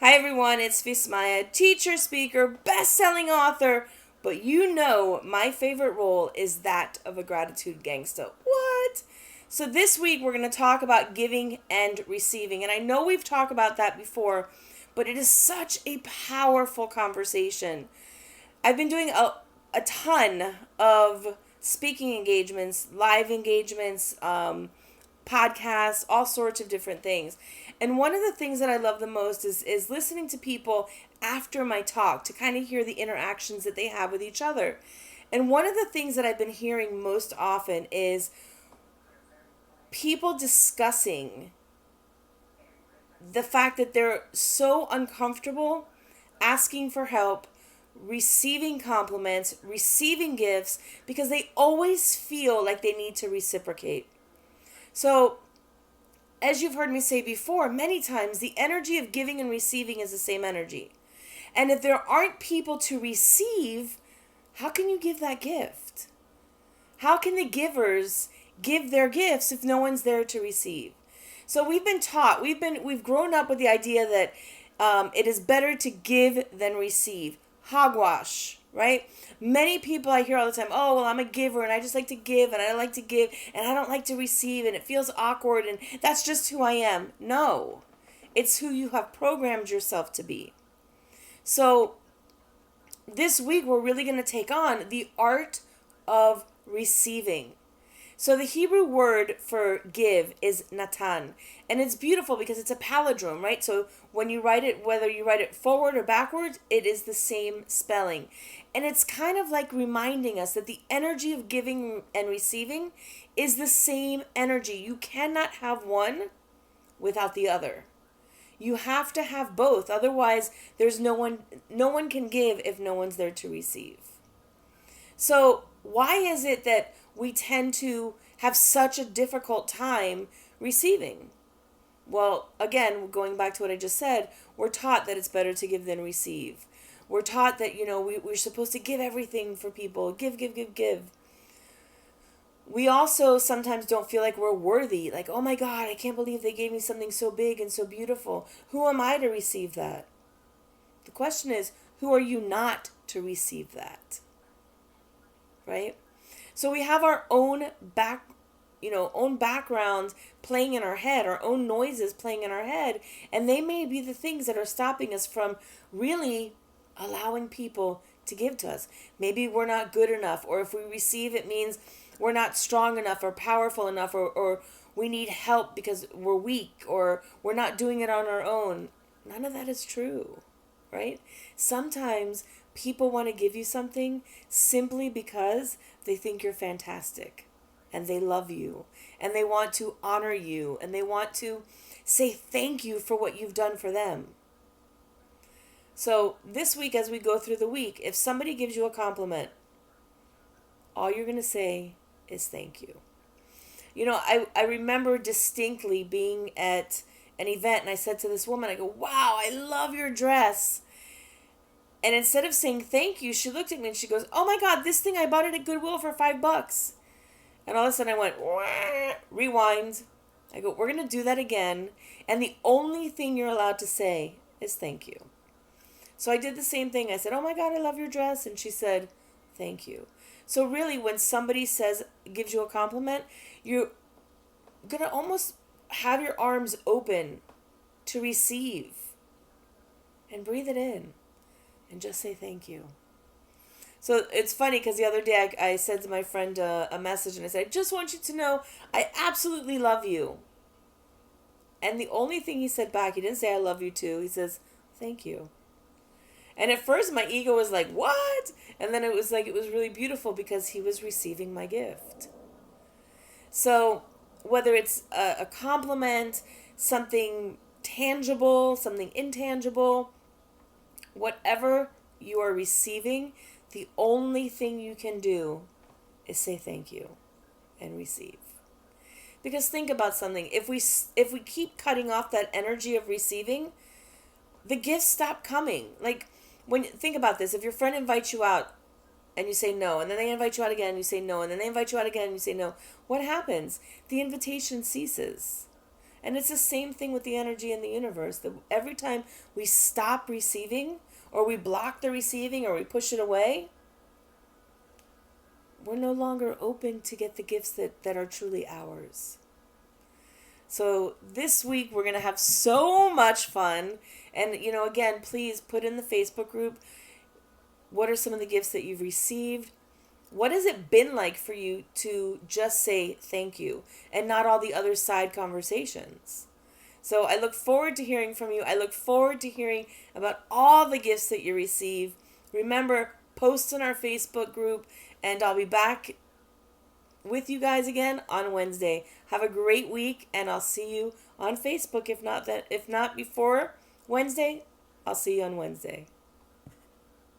Hi everyone, it's Vismaya, teacher, speaker, best-selling author, but you know my favorite role is that of a gratitude gangsta. What? So this week we're going to talk about giving and receiving, and I know we've talked about that before, but it is such a powerful conversation. I've been doing a ton of speaking engagements, live engagements, podcasts, all sorts of different things. And one of the things that I love the most is listening to people after my talk to kind of hear the interactions that they have with each other. And one of the things that I've been hearing most often is people discussing the fact that they're so uncomfortable asking for help, receiving compliments, receiving gifts, because they always feel like they need to reciprocate. So, as you've heard me say before, many times, the energy of giving and receiving is the same energy. And if there aren't people to receive, how can you give that gift? How can the givers give their gifts if no one's there to receive? So we've been taught, we've grown up with the idea that it is better to give than receive. Hogwash, right? Many people I hear all the time, oh, well, I'm a giver and I just like to give and I like to give and I don't like to receive and it feels awkward and that's just who I am. No, it's who you have programmed yourself to be. So this week we're really going to take on the art of receiving. So the Hebrew word for give is natan. And it's beautiful because it's a palindrome, right? So when you write it, whether you write it forward or backwards, it is the same spelling. And it's kind of like reminding us that the energy of giving and receiving is the same energy. You cannot have one without the other. You have to have both. Otherwise, there's no one can give if no one's there to receive. So, why is it that we tend to have such a difficult time receiving? Well, again, going back to what I just said, we're taught that it's better to give than receive. We're taught that, we're supposed to give everything for people. Give, give, give, give. We also sometimes don't feel like we're worthy. Like, oh my God, I can't believe they gave me something so big and so beautiful. Who am I to receive that? The question is, who are you not to receive that? Right? So we have our own backgrounds playing in our head, our own noises playing in our head, and they may be the things that are stopping us from really allowing people to give to us. Maybe we're not good enough, or if we receive, it means we're not strong enough or powerful enough, or we need help because we're weak, or we're not doing it on our own. None of that is true, right? Sometimes people want to give you something simply because they think you're fantastic and they love you and they want to honor you and they want to say thank you for what you've done for them. So this week, as we go through the week, if somebody gives you a compliment, all you're going to say is thank you. I remember distinctly being at an event and I said to this woman, I go, wow, I love your dress. And instead of saying thank you, she looked at me and she goes, oh my God, this thing I bought it at Goodwill for $5. And all of a sudden I went, wah, rewind. I go, we're going to do that again. And the only thing you're allowed to say is thank you. So I did the same thing. I said, oh my God, I love your dress. And she said, thank you. So really, when somebody gives you a compliment, you're going to almost have your arms open to receive and breathe it in and just say thank you. So it's funny because the other day I sent to my friend a message and I said, I just want you to know I absolutely love you. And the only thing he said back, he didn't say I love you too. He says, thank you. And at first my ego was like, what? And then it was really beautiful because he was receiving my gift. So whether it's a compliment, something tangible, something intangible, whatever you are receiving, the only thing you can do is say thank you and receive. Because think about something. If we keep cutting off that energy of receiving, the gifts stop coming. Like, think about this. If your friend invites you out and you say no, and then they invite you out again and you say no, and then they invite you out again and you say no, what happens? The invitation ceases. And it's the same thing with the energy in the universe. That every time we stop receiving, or we block the receiving, or we push it away, we're no longer open to get the gifts that are truly ours. So this week we're going to have so much fun. And, again, please put in the Facebook group, what are some of the gifts that you've received? What has it been like for you to just say thank you and not all the other side conversations? So I look forward to hearing from you. I look forward to hearing about all the gifts that you receive. Remember, post in our Facebook group, and I'll be back with you guys again on Wednesday. Have a great week, and I'll see you on Facebook. If not before Wednesday, I'll see you on Wednesday.